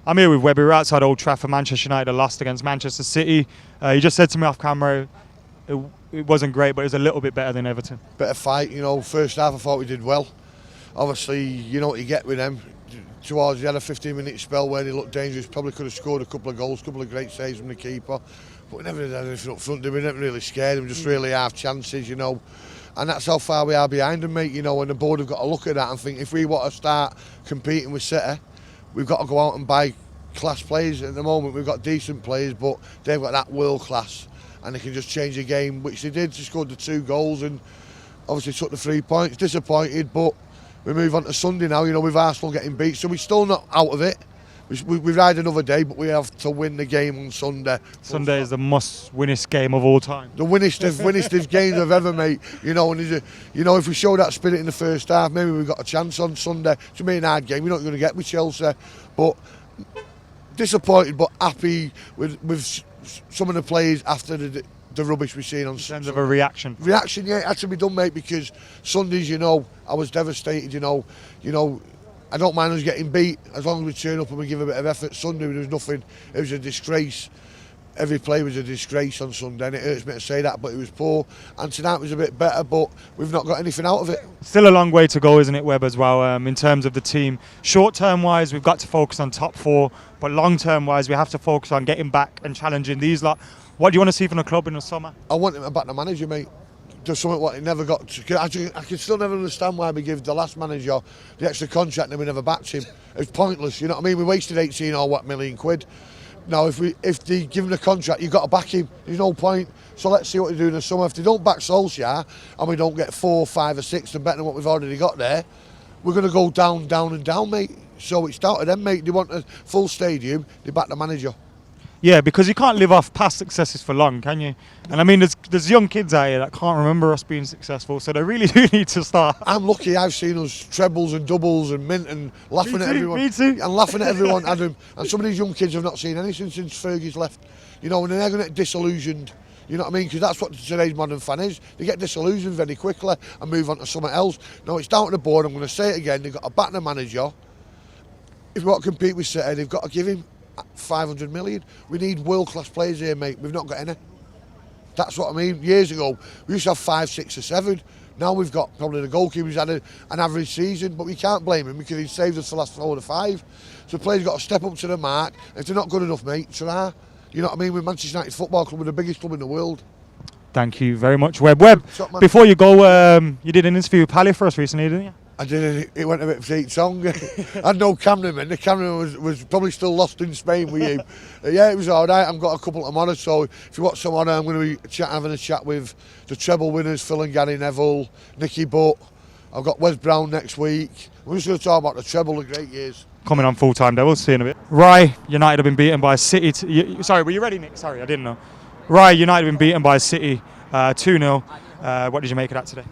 I'm here with Webb. We were outside Old Trafford. Manchester United lost against Manchester City. He just said to me off camera, it wasn't great, but it was a little bit better than Everton. Better fight, first half I thought we did well. Obviously, you know what you get with them. Towards the end of 15-minute spell where they looked dangerous, probably could have scored a couple of goals, a couple of great saves from the keeper. But we never had anything up front, we never really scared them, just really half chances, And that's how far we are behind them, mate, and the board have got to look at that and think if we want to start competing with City, we've got to go out and buy class players. At the moment, we've got decent players, but they've got that world class and they can just change the game, which they did. They scored the 2 goals and obviously took the 3 points. Disappointed, but we move on to Sunday now, with Arsenal getting beat, so we're still not out of it. We ride another day, but we have to win the game on Sunday. Sunday is the must-winnest game of all time. The winnest games I've ever made. And if we show that spirit in the first half, maybe we've got a chance on Sunday. It's a main hard game. We're not going to get with Chelsea, but disappointed, but happy with some of the players after the rubbish we've seen on Sunday. In terms of a reaction. Reaction, yeah, it had to be done, mate, because Sundays, I was devastated. I don't mind us getting beat as long as we turn up and we give a bit of effort. Sunday there was nothing. It was a disgrace. Every play was a disgrace on Sunday, and it hurts me to say that, but it was poor. And tonight was a bit better, but we've not got anything out of it. Still a long way to go, isn't it, Webb, as well, in terms of the team. Short-term wise, we've got to focus on top 4, but long-term wise, we have to focus on getting back and challenging these lot. What do you want to see from the club in the summer? I want him to back the manager, mate. There's something what he never got. I can still never understand why we give the last manager the extra contract and we never backed him. It's pointless, you know what I mean? We wasted 18 or what million quid. Now, if they give him the contract, you've got to back him. There's no point. So let's see what they do in the summer. If they don't back Solskjaer and we don't get 4, 5 or 6 and better than what we've already got there, we're going to go down, down and down, mate. So it's down to them, mate. They want a full stadium, they back the manager. Yeah, because you can't live off past successes for long, can you? And I mean, there's young kids out here that can't remember us being successful, so they really do need to start. I'm lucky I've seen us trebles and doubles and mint and laughing at everyone. Me too. And laughing at everyone, Adam. And some of these young kids have not seen anything since Fergie's left. And they're going to get disillusioned. You know what I mean? Because that's what today's modern fan is. They get disillusioned very quickly and move on to something else. No, it's down to the board. I'm going to say it again. They've got to back the manager. If we want to compete with City, they've got to give him 500 million. We need world-class players here, mate. We've not got any. That's what I mean. Years ago, we used to have 5, 6 or 7. Now we've got probably the goalkeeper's had an average season, but we can't blame him because he saved us the last 4 or 5. So players got to step up to the mark. If they're not good enough, mate, try. You know what I mean? We're Manchester United Football Club, we're the biggest club in the world. Thank you very much, Webb. Webb, before you go, you did an interview with Pally for us recently, didn't you? I did. It went a bit for each song. I had no cameraman. The cameraman was probably still lost in Spain with you. Yeah, it was all right. I've got a couple tomorrow, so if you watch someone, I'm going to be having a chat with the treble winners, Phil and Gary Neville, Nicky Butt. I've got Wes Brown next week. We're just going to talk about the treble, the great years. Coming on Full-Time Devils, see you in a bit. Rye, United have been beaten by City. Sorry, were you ready, Nick? Sorry, I didn't know. Rye, United have been beaten by City 2-0. What did you make of that today?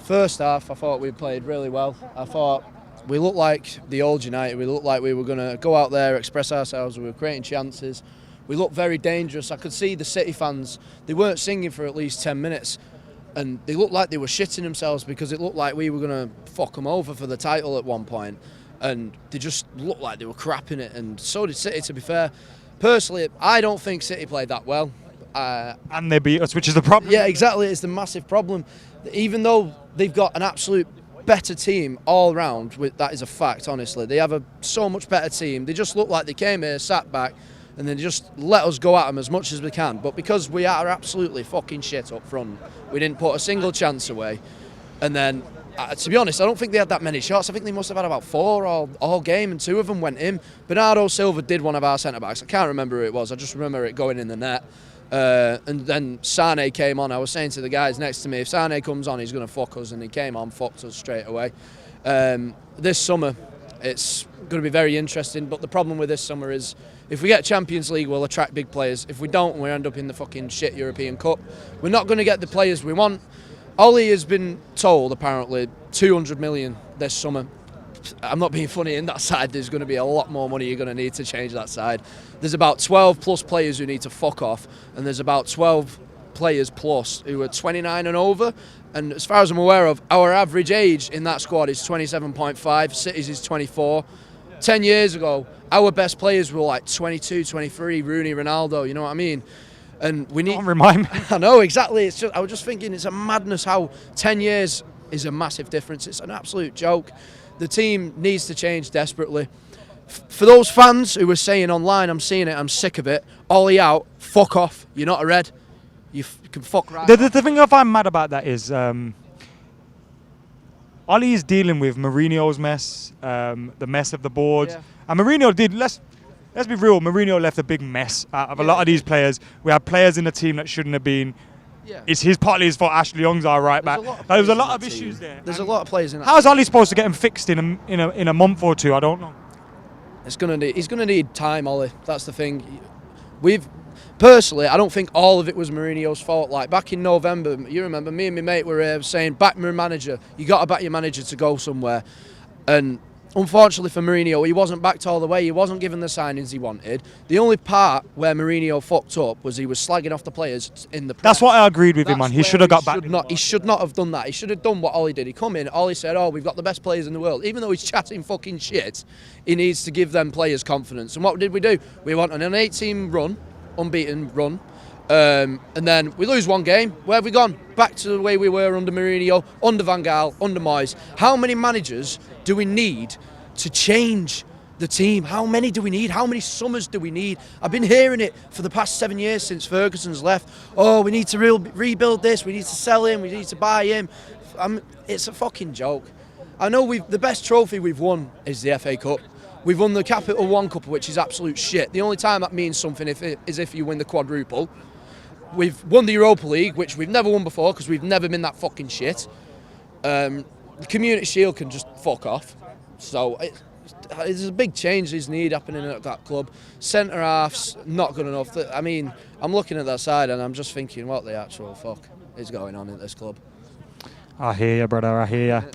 First half, I thought we played really well. I thought we looked like the old United. We looked like we were going to go out there, express ourselves. We were creating chances. We looked very dangerous. I could see the City fans, they weren't singing for at least 10 minutes. And they looked like they were shitting themselves because it looked like we were going to fuck them over for the title at one point. And they just looked like they were crapping it. And so did City, to be fair. Personally, I don't think City played that well. And they beat us, which is the problem. Yeah, exactly. It's the massive problem. Even though they've got an absolute better team all round, that is a fact, honestly. They have a so much better team. They just look like they came here, sat back, and then just let us go at them as much as we can. But because we are absolutely fucking shit up front, we didn't put a single chance away. And then, to be honest, I don't think they had that many shots. I think they must have had about 4 all game, and 2 of them went in. Bernardo Silva did one of our centre-backs. I can't remember who it was. I just remember it going in the net. And then Sane came on. I was saying to the guys next to me, if Sane comes on, he's going to fuck us. And he came on, fucked us straight away. This summer, it's going to be very interesting. But the problem with this summer is, if we get Champions League, we'll attract big players. If we don't, we end up in the fucking shit European Cup. We're not going to get the players we want. Ollie has been told, apparently, 200 million this summer. I'm not being funny, in that side there's going to be a lot more money you're going to need to change that side. There's about 12 plus players who need to fuck off, and there's about 12 players plus who are 29 and over, and as far as I'm aware of, our average age in that squad is 27.5, City's is 24. 10 years ago, our best players were like 22, 23, Rooney, Ronaldo, you know what I mean? And we need... Don't remind me. I know, exactly. It's just, I was just thinking it's a madness how 10 years is a massive difference. It's an absolute joke. The team needs to change desperately. For those fans who were saying online, I'm seeing it, I'm sick of it, Ollie out, fuck off, you're not a red. You can fuck right The thing I find mad about that is Ollie is dealing with Mourinho's mess, the mess of the board. Yeah. And Mourinho did, let's be real, Mourinho left a big mess out of a lot of these players. We have players in the team that shouldn't have been. Yeah. It's partly his fault. Ashley Young's our right back. There was a lot of team. issues there. There's a lot of players in that. How's Ollie supposed to get him fixed in a month or two? I don't know. He's gonna need time, Ollie. That's the thing. Personally, I don't think all of it was Mourinho's fault. Like back in November, you remember me and my mate were saying, back your manager. You got to back your manager to go somewhere. And unfortunately for Mourinho, he wasn't backed all the way. He wasn't given the signings he wanted. The only part where Mourinho fucked up was he was slagging off the players in the press. That's what I agreed with him on. He should have got back. He should not have done that. He should have done what Ollie did. He come in, Ollie said, oh, we've got the best players in the world. Even though he's chatting fucking shit, he needs to give them players confidence. And what did we do? We went on an 8-team run, unbeaten run, and then we lose one game. Where have we gone? Back to the way we were under Mourinho, under Van Gaal, under Moyes. How many managers do we need to change the team? How many do we need? How many summers do we need? I've been hearing it for the past 7 years since Ferguson's left. Oh, we need to rebuild this. We need to sell him. We need to buy him. It's a fucking joke. I know the best trophy we've won is the FA Cup. We've won the Capital One Cup, which is absolute shit. The only time that means something is if you win the quadruple. We've won the Europa League, which we've never won before because we've never been that fucking shit. The Community Shield can just fuck off. So there's a big change that's needed happening at that club. Centre half's not good enough. I mean, I'm looking at that side and I'm just thinking, what the actual fuck is going on at this club? I hear you, brother. I hear you.